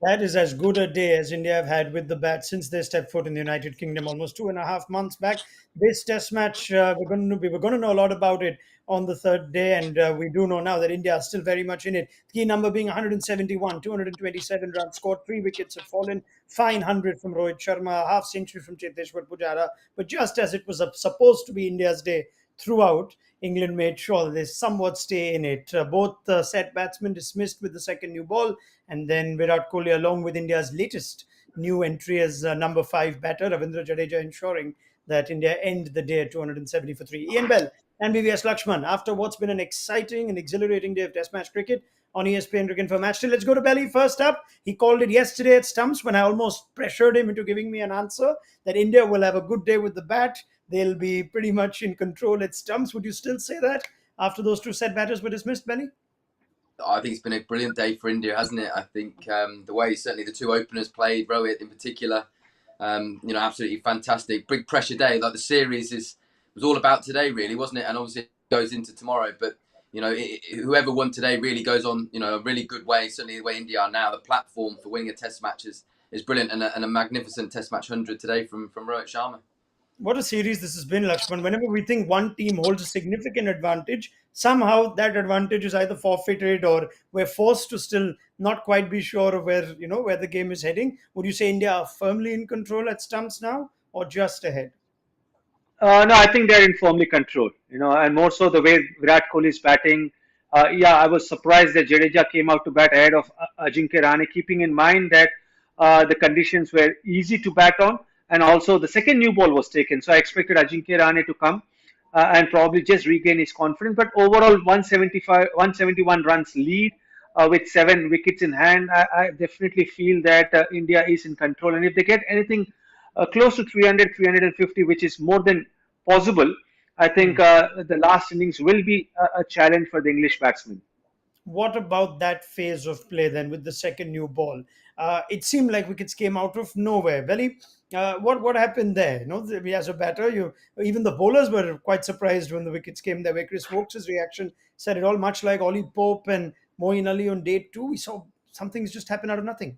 That is as good a day as India have had with the bat since they stepped foot in the United Kingdom almost 2.5 months back. This Test match, we were going to know a lot about it on the third day, and we do know now that India is still very much in it. Key number being 171, 227 runs scored, 3 wickets have fallen, fine 100 from Rohit Sharma, half century from Cheteshwar Pujara. But just as it was supposed to be India's day throughout, England made sure they somewhat stay in it. Both set batsmen dismissed with the second new ball, and then Virat Kohli, along with India's latest new entry as number 5 batter, Ravindra Jadeja, ensuring that India end the day at 270 for 3. Ian Bell and VVS Laxman, after what's been an exciting and exhilarating day of Test match cricket on ESPN Cricket for Match. Let's go to Belly first up. He called it yesterday at Stumps when I almost pressured him into giving me an answer that India will have a good day with the bat. They'll be pretty much in control at Stumps. Would you still say that after those two set batters were dismissed, Belly? I think it's been a brilliant day for India, hasn't it? I think the way certainly the two openers played, Rohit in particular, absolutely fantastic. Big pressure day. Like the series was all about today, really, wasn't it? And obviously it goes into tomorrow. But whoever won today really goes on, a really good way. Certainly the way India are now, the platform for winning a Test match is brilliant, and a magnificent Test match 100 today from Rohit Sharma. What a series this has been, Lakshman. Whenever we think one team holds a significant advantage, somehow that advantage is either forfeited or we're forced to still not quite be sure of where the game is heading. Would you say India are firmly in control at stumps now, or just ahead? No, I think they're in firmly control, and more so the way Virat Kohli is batting. Yeah, I was surprised that Jadeja came out to bat ahead of Ajinkya Rahane, keeping in mind that the conditions were easy to bat on, and also the second new ball was taken. So I expected Ajinkya Rahane to come and probably just regain his confidence. But overall, 171 runs lead with 7 wickets in hand. I definitely feel that India is in control, and if they get anything close to 300, 350, which is more than possible, I think the last innings will be a challenge for the English batsmen. What about that phase of play then with the second new ball? It seemed like wickets came out of nowhere. Belly, what happened there? As a batter, even the bowlers were quite surprised when the wickets came their way. Chris Woakes' reaction said it all, much like Ollie Pope and Moeen Ali on day two. We saw some things just happen out of nothing.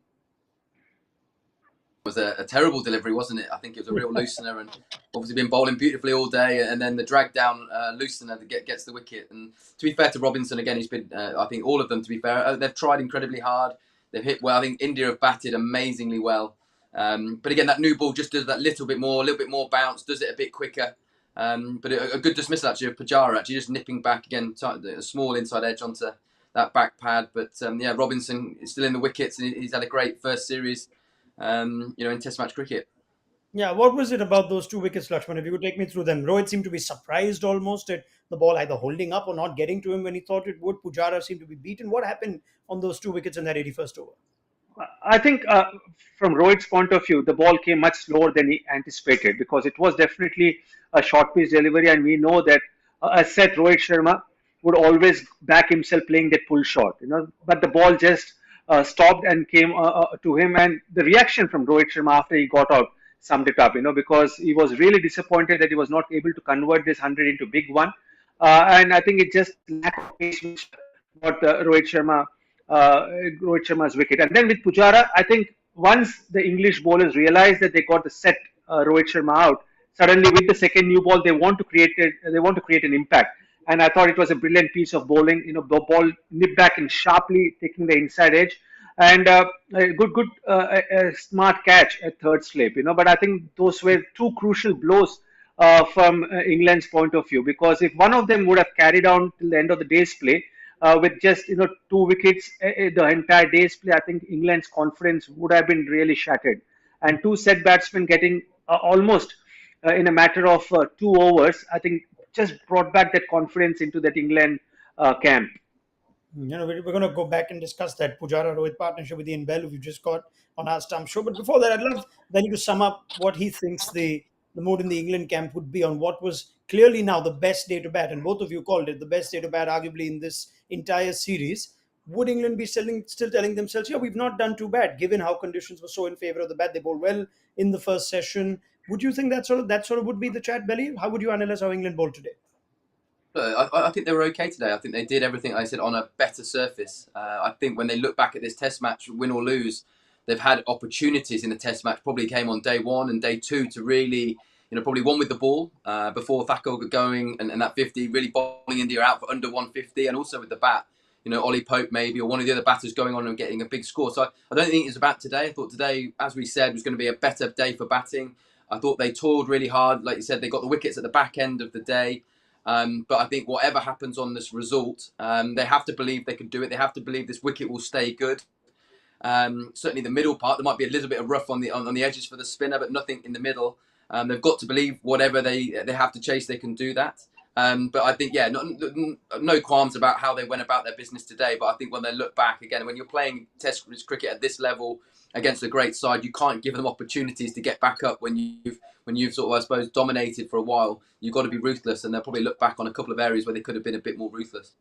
Was a terrible delivery, wasn't it? I think it was a real loosener, and obviously been bowling beautifully all day, and then the drag down loosener that gets the wicket. And to be fair to Robinson, again, he's been, I think all of them, to be fair, they've tried incredibly hard. They've hit well. I think India have batted amazingly well. But again, that new ball just does that little bit more bounce, does it a bit quicker. But a good dismissal actually of Pujara, actually just nipping back again, a small inside edge onto that back pad. But Robinson is still in the wickets, and he's had a great first series. In Test match cricket. Yeah, what was it about those 2 wickets, Lakshman? If you could take me through them. Rohit seemed to be surprised almost at the ball either holding up or not getting to him when he thought it would. Pujara seemed to be beaten. What happened on those 2 wickets in that 81st over? I think from Rohit's point of view, the ball came much slower than he anticipated because it was definitely a short pitch delivery, and we know that, as said, Rohit Sharma would always back himself playing that pull shot, But the ball just stopped and came to him, and the reaction from Rohit Sharma after he got out summed it up, because he was really disappointed that he was not able to convert this 100 into big one, and I think it just lack of patience got Rohit Sharma's wicket. And then with Pujara, I think once the English bowlers realized that they got the set Rohit Sharma out, suddenly with the second new ball, they want to create an impact. And I thought it was a brilliant piece of bowling. The ball nipped back and sharply taking the inside edge, and a good, smart catch at third slip. But I think those were two crucial blows from England's point of view, because if one of them would have carried on till the end of the day's play, with just 2 wickets the entire day's play, I think England's confidence would have been really shattered. And two set batsmen getting almost in a matter of 2 overs, I think just brought back that confidence into that England camp. We're going to go back and discuss that Pujara Rohit partnership with Ian Bell, who we've just got on our Stump show. But before that, I'd love Benny to sum up what he thinks the mood in the England camp would be on what was clearly now the best day to bat. And both of you called it the best day to bat, arguably, in this entire series. Would England be still telling themselves, yeah, we've not done too bad, given how conditions were so in favour of the bat? They bowled well in the first session. Would you think that sort of would be the chat, Belly? How would you analyse how England bowled today? I think they were okay today. I think they did everything I said on a better surface. I think when they look back at this Test match, win or lose, they've had opportunities in the Test match. Probably came on day one and day two to really, probably one with the ball before Thakur got going, and that 50 really bowling India out for under 150, and also with the bat. Ollie Pope maybe, or one of the other batters going on and getting a big score. So I don't think it was about today. I thought today, as we said, was going to be a better day for batting. I thought they toiled really hard. Like you said, they got the wickets at the back end of the day. But I think whatever happens on this result, they have to believe they can do it. They have to believe this wicket will stay good. Certainly the middle part, there might be a little bit of rough on the edges for the spinner, but nothing in the middle. They've got to believe whatever they have to chase, they can do that. But I think, no qualms about how they went about their business today. But I think when they look back again, when you're playing Test cricket at this level against a great side, you can't give them opportunities to get back up when you've sort of, I suppose, dominated for a while. You've got to be ruthless, and they'll probably look back on a couple of areas where they could have been a bit more ruthless.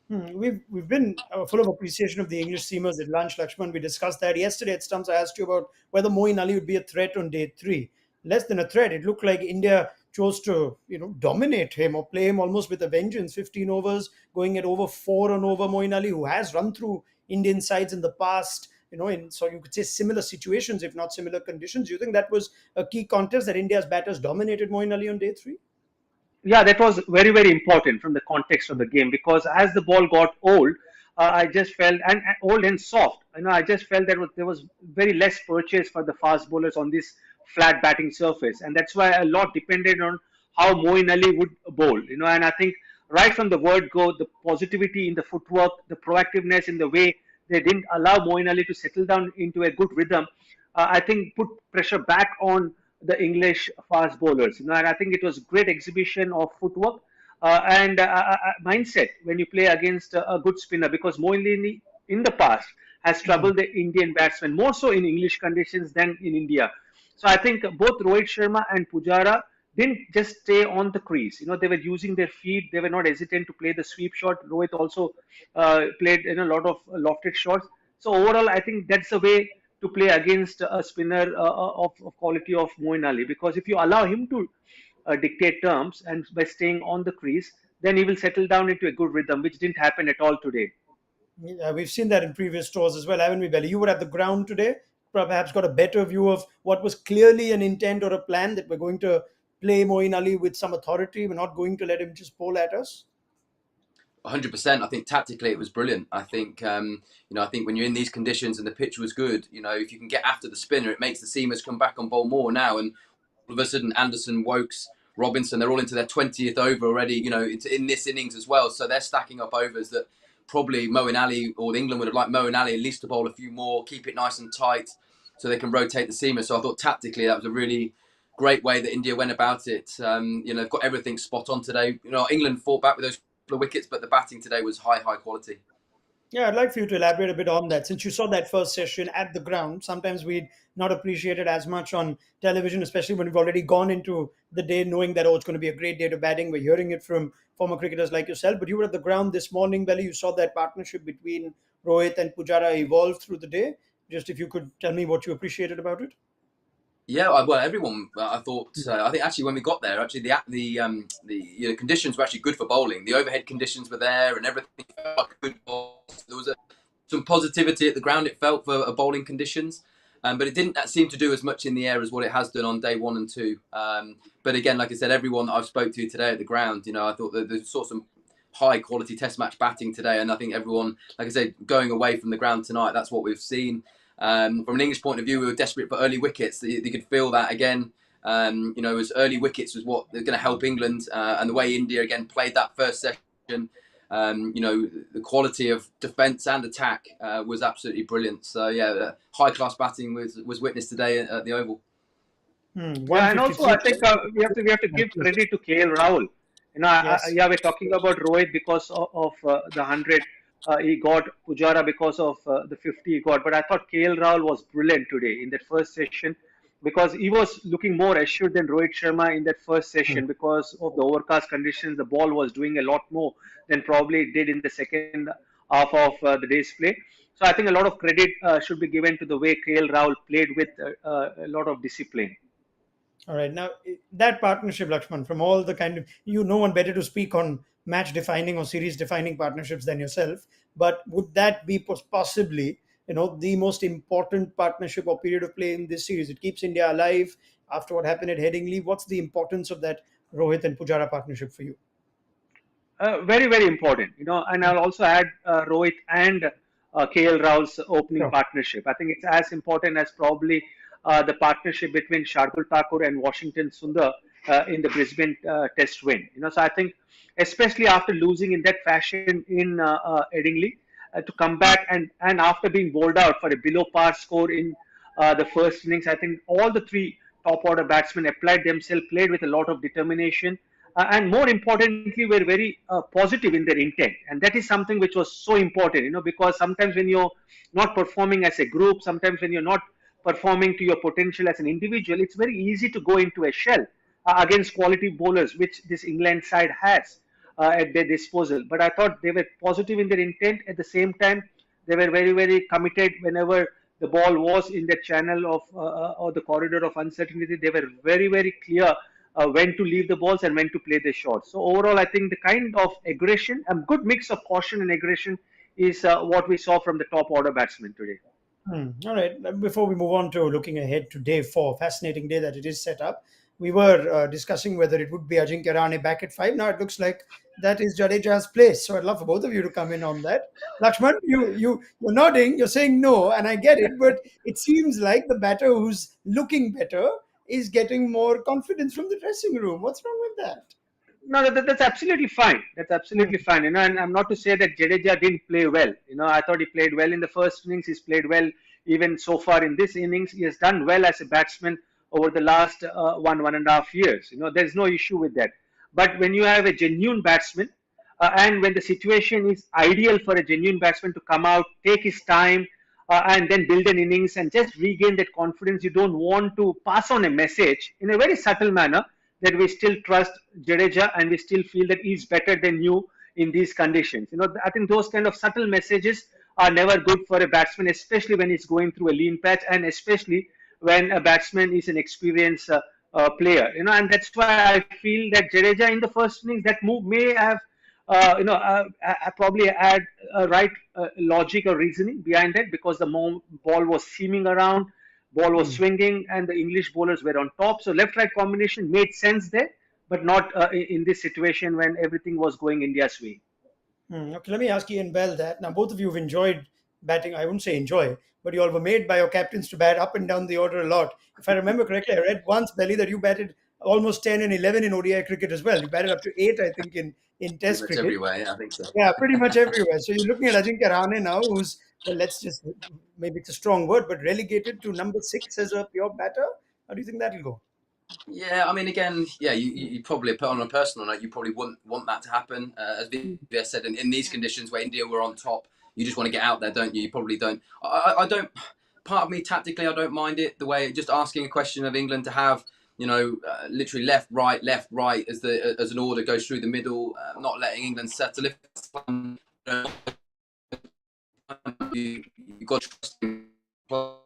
We've been full of appreciation of the English seamers at lunch, Lakshman. We discussed that yesterday at Stumps. I asked you about whether Moeen Ali would be a threat on day 3. Less than a threat. It looked like India chose to dominate him or play him almost with a vengeance. 15 overs, going at over 4 on over Moeen Ali, who has run through Indian sides in the past. So you could say similar situations, if not similar conditions. Do you think that was a key contest, that India's batters dominated Moeen Ali on day 3? Yeah, that was very, very important from the context of the game, because as the ball got old, I just felt, and old and soft, I just felt that there was very less purchase for the fast bowlers on this flat batting surface. And that's why a lot depended on how Moeen Ali would bowl, and I think right from the word go, the positivity in the footwork, the proactiveness in the way they didn't allow Moeen Ali to settle down into a good rhythm, I think put pressure back on the English fast bowlers. And I think it was great exhibition of footwork and mindset when you play against a good spinner, because Moeen Ali in the past has troubled the Indian batsmen, more so in English conditions than in India. So I think both Rohit Sharma and Pujara didn't just stay on the crease. They were using their feet. They were not hesitant to play the sweep shot. Rohit also played a lot of lofted shots. So overall, I think that's the way to play against a spinner of quality of Moeen Ali, because if you allow him to dictate terms and by staying on the crease, then he will settle down into a good rhythm, which didn't happen at all today. Yeah, we've seen that in previous tours as well, haven't we, Belly? You were at the ground today, perhaps got a better view of what was clearly an intent or a plan, that we're going to play Moeen Ali with some authority. We're not going to let him just bowl at us. 100%. I think tactically it was brilliant. I think I think when you're in these conditions and the pitch was good, if you can get after the spinner, it makes the seamers come back on bowl more now. And all of a sudden, Anderson, Wokes, Robinson, they're all into their 20th over already. It's in this innings as well, so they're stacking up overs that probably Moeen Ali or England would have liked Moeen Ali at least to bowl a few more, keep it nice and tight, so they can rotate the seamers. So I thought tactically that was a really great way that India went about it. They've got everything spot on today. England fought back with those wickets, but the batting today was high quality. Yeah, I'd like for you to elaborate a bit on that. Since you saw that first session at the ground, sometimes we'd not appreciate it as much on television, especially when we've already gone into the day knowing that, it's going to be a great day to batting. We're hearing it from former cricketers like yourself, but you were at the ground this morning, Belly. You saw that partnership between Rohit and Pujara evolve through the day. Just if you could tell me what you appreciated about it. Yeah, well, everyone. I thought. I think actually when we got there, actually the conditions were actually good for bowling. The overhead conditions were there, and everything felt like a good ball. There was some positivity at the ground. It felt for bowling conditions, but it didn't seem to do as much in the air as what it has done on day 1 and 2. But again, like I said, everyone that I've spoke to today at the ground, I thought that they saw some high quality Test match batting today, and I think everyone, like I said, going away from the ground tonight, that's what we've seen. From an English point of view, we were desperate for early wickets. They could feel that again. As early wickets was what they're going to help England, and the way India again played that first session. The quality of defence and attack was absolutely brilliant. So yeah, high class batting was witnessed today at the Oval. Yeah, and also I think we have to give credit to KL Rahul. Yes. We're talking about Rohit because of the 100. He got Pujara because of the 50 he got. But I thought KL Rahul was brilliant today in that first session, because he was looking more assured than Rohit Sharma in that first session because of the overcast conditions. The ball was doing a lot more than probably it did in the second half of the day's play. So I think a lot of credit should be given to the way KL Rahul played with a lot of discipline. All right. Now, that partnership, Lakshman, from all the no one better to speak on match defining or series defining partnerships than yourself. But would that be possibly, the most important partnership or period of play in this series? It keeps India alive after what happened at Headingley. What's the importance of that Rohit and Pujara partnership for you? Very, very important, and I'll also add Rohit and KL Rao's opening Sure. partnership. I think it's as important as probably the partnership between Shardul Thakur and Washington Sundar in the Brisbane Test win. So I think, especially after losing in that fashion in Edingley, to come back and after being bowled out for a below par score in the first innings, I think all the three top order batsmen applied themselves, played with a lot of determination, and more importantly were very positive in their intent, and that is something which was so important, because sometimes when you're not performing as a group, sometimes when you're not performing to your potential as an individual, it's very easy to go into a shell against quality bowlers, which this England side has at their disposal. But I thought they were positive in their intent. At the same time, they were very, very committed whenever the ball was in the channel of or the corridor of uncertainty. They were very, very clear when to leave the balls and when to play the shots. So overall, I think the kind of aggression, a good mix of caution and aggression, is what we saw from the top order batsmen today. All right. Before we move on to looking ahead to day four, fascinating day that it is set up, we were discussing whether it would be Ajinkya Rahane back at five. Now it looks like that is Jadeja's place. So I'd love for both of you to come in on that. Lakshman, you're nodding, you're saying no, and I get it, but it seems like the batter who's looking better is getting more confidence from the dressing room. What's wrong with that? No, that's absolutely fine. That's absolutely Hmm. fine. And I'm not to say that Jadeja didn't play well. I thought he played well in the first innings. He's played well even so far in this innings. He has done well as a batsman over the last 1.5 years. There's no issue with that. But when you have a genuine batsman, and when the situation is ideal for a genuine batsman to come out, take his time, and then build an innings and just regain that confidence, you don't want to pass on a message in a very subtle manner that we still trust Jadeja and we still feel that he's better than you in these conditions. I think those kind of subtle messages are never good for a batsman, especially when he's going through a lean patch, and especially when a batsman is an experienced player. And that's why I feel that Jadeja in the first innings, that move may have, probably had a right logic or reasoning behind it, because the ball was seaming around, ball was Hmm. swinging, and the English bowlers were on top. So left-right combination made sense there, but not in this situation when everything was going India's way. Okay, let me ask Ian Bell that. Now, both of you have enjoyed batting. I wouldn't say enjoy, but you all were made by your captains to bat up and down the order a lot. If I remember correctly, I read once, Belly, that you batted almost 10 and 11 in ODI cricket as well. You batted up to 8, I think, in Pretty Test much cricket. everywhere. Yeah, I think so. Yeah, pretty much everywhere. So you're looking at Ajinkya Rahane now, who's, well, let's just, maybe it's a strong word, but relegated to number 6 as a pure batter. How do you think that'll go? Yeah, I mean, again, yeah, you probably put on a personal note, you probably wouldn't want that to happen. As VVS said, in these conditions where India were on top, you just want to get out there, don't you? You probably don't. I don't. Part of me tactically, I don't mind it the way just asking a question of England to have, literally left, right as an order goes through the middle, not letting England settle. If you got to trust him, All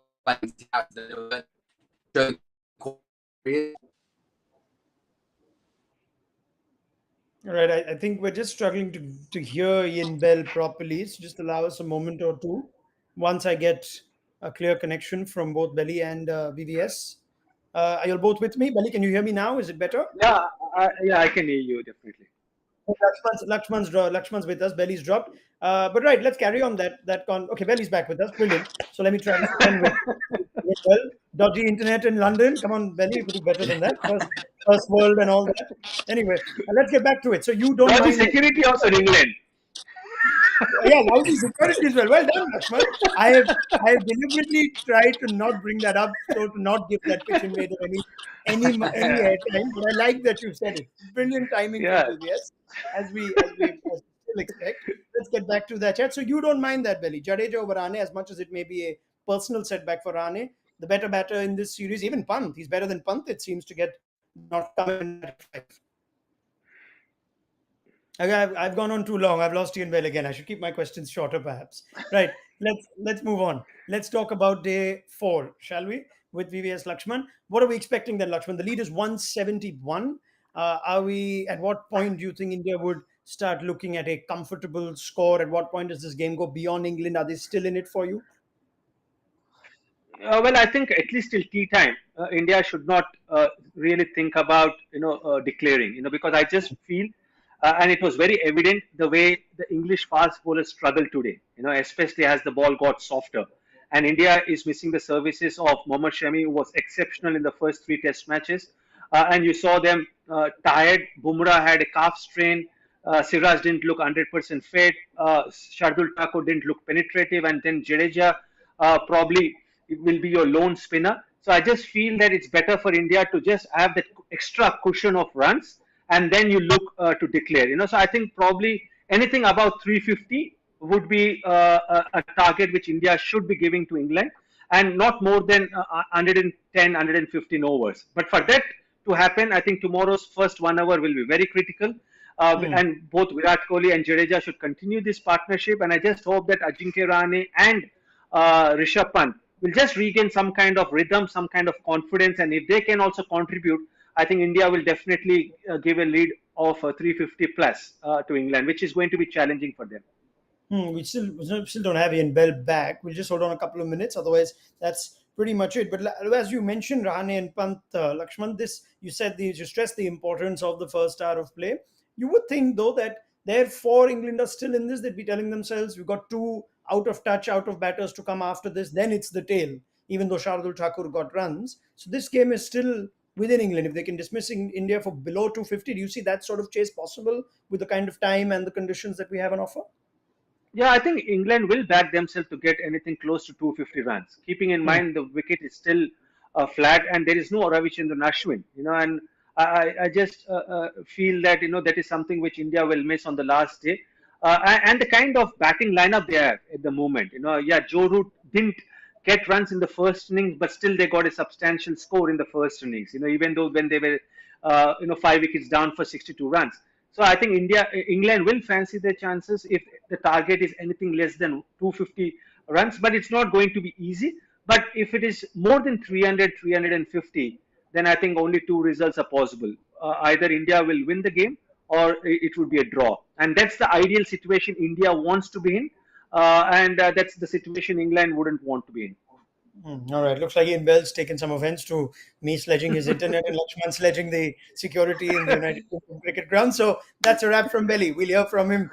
right, I think we're just struggling to hear Ian Bell properly. So just allow us a moment or two. Once I get a clear connection from both Belly and VVS. Are you both with me? Belly, can you hear me now? Is it better? Yeah, I can hear you definitely. Lakshman's with us. Belly's dropped. But right, let's carry on Okay, Belly's back with us. Brilliant. So let me try this again with well, dodgy internet in London. Come on, Belly, you could do better than that. First world and all that. Anyway, let's get back to it. So you don't Dodgy mind. security also in England. Yeah, lousy security as well. Well done, Lakshman. I have deliberately tried to not bring that up, so to not give that pitch invader any airtime. But I like that you said it. Brilliant timing from Yeah. VVS, as we still expect. Let's get back to that chat. So you don't mind that, Belly Jadeja over Rane, as much as it may be a personal setback for Rane, the better batter in this series. Even Pant, he's better than Pant. It seems to get not come in at five. Okay, I've gone on too long. I've lost Ian Bell again. I should keep my questions shorter, perhaps. Right. Let's move on. Let's talk about day four, shall we? With VVS Lakshman. What are we expecting then, Lakshman? The lead is 171. Are we? At what point do you think India would start looking at a comfortable score? At what point does this game go beyond England? Are they still in it for you? Well, I think at least till tea time, India should not really think about declaring. Because I just feel, and it was very evident the way the English fast bowlers struggled today. Especially as the ball got softer, and India is missing the services of Mohammad Shami, who was exceptional in the first three Test matches, and you saw them tired. Bumrah had a calf strain. Siraj didn't look 100% fit. Shardul Thakur didn't look penetrative, and then Jadeja probably it will be your lone spinner. So I just feel that it's better for India to just have that extra cushion of runs, and then you look to declare. So I think probably anything about 350 would be a target which India should be giving to England, and not more than 110, 115 overs. But for that to happen, I think tomorrow's first 1 hour will be very critical. Hmm. And both Virat Kohli and Jadeja should continue this partnership. And I just hope that Ajinkya Rahane and Rishabh Pant will just regain some kind of rhythm, some kind of confidence. And if they can also contribute, I think India will definitely give a lead of 350 plus to England, which is going to be challenging for them. We still don't have Ian Bell back. We'll just hold on a couple of minutes. Otherwise, that's pretty much it. But as you mentioned, Rahane and Pant, Lakshman, you stressed the importance of the first hour of play. You would think though that therefore England are still in this. They'd be telling themselves we've got two out of touch, out of batters to come after this. Then it's the tail. Even though Shardul Thakur got runs, so this game is still within England. If they can dismiss India for below 250, do you see that sort of chase possible with the kind of time and the conditions that we have on offer? Yeah, I think England will back themselves to get anything close to 250 runs, keeping in Hmm. mind the wicket is still flat and there is no Ravichandran Ashwin, and I just feel that, that is something which India will miss on the last day. And the kind of batting lineup they have at the moment, yeah, Joe Root didn't get runs in the first innings, but still they got a substantial score in the first innings, even though when they were, 5 wickets down for 62 runs. So I think England will fancy their chances if the target is anything less than 250 runs, but it's not going to be easy. But if it is more than 300, 350, then I think only two results are possible. Either India will win the game or it would be a draw. And that's the ideal situation India wants to be in. And that's the situation England wouldn't want to be in. All right. Looks like Ian Bell's taken some offense to me sledging his internet and Lakshman sledging the security in the United Kingdom cricket ground. So that's a wrap from Belly. We'll hear from him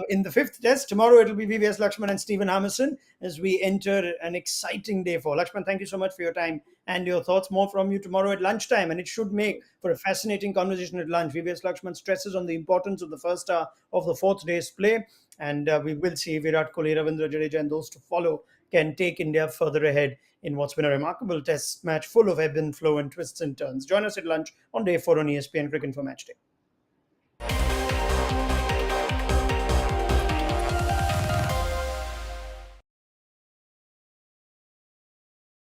in the fifth test. Tomorrow it'll be VVS Laxman and Stephen Harmison as we enter an exciting day for. Lakshman, thank you so much for your time and your thoughts. More from you tomorrow at lunchtime. And it should make for a fascinating conversation at lunch. VVS Laxman stresses on the importance of the first hour of the fourth day's play. And we will see Virat Kohli, Ravindra Jadeja, and those to follow can take India further ahead in what's been a remarkable test match full of ebb and flow and twists and turns. Join us at lunch on day 4 on ESPN Cricket for Match Day.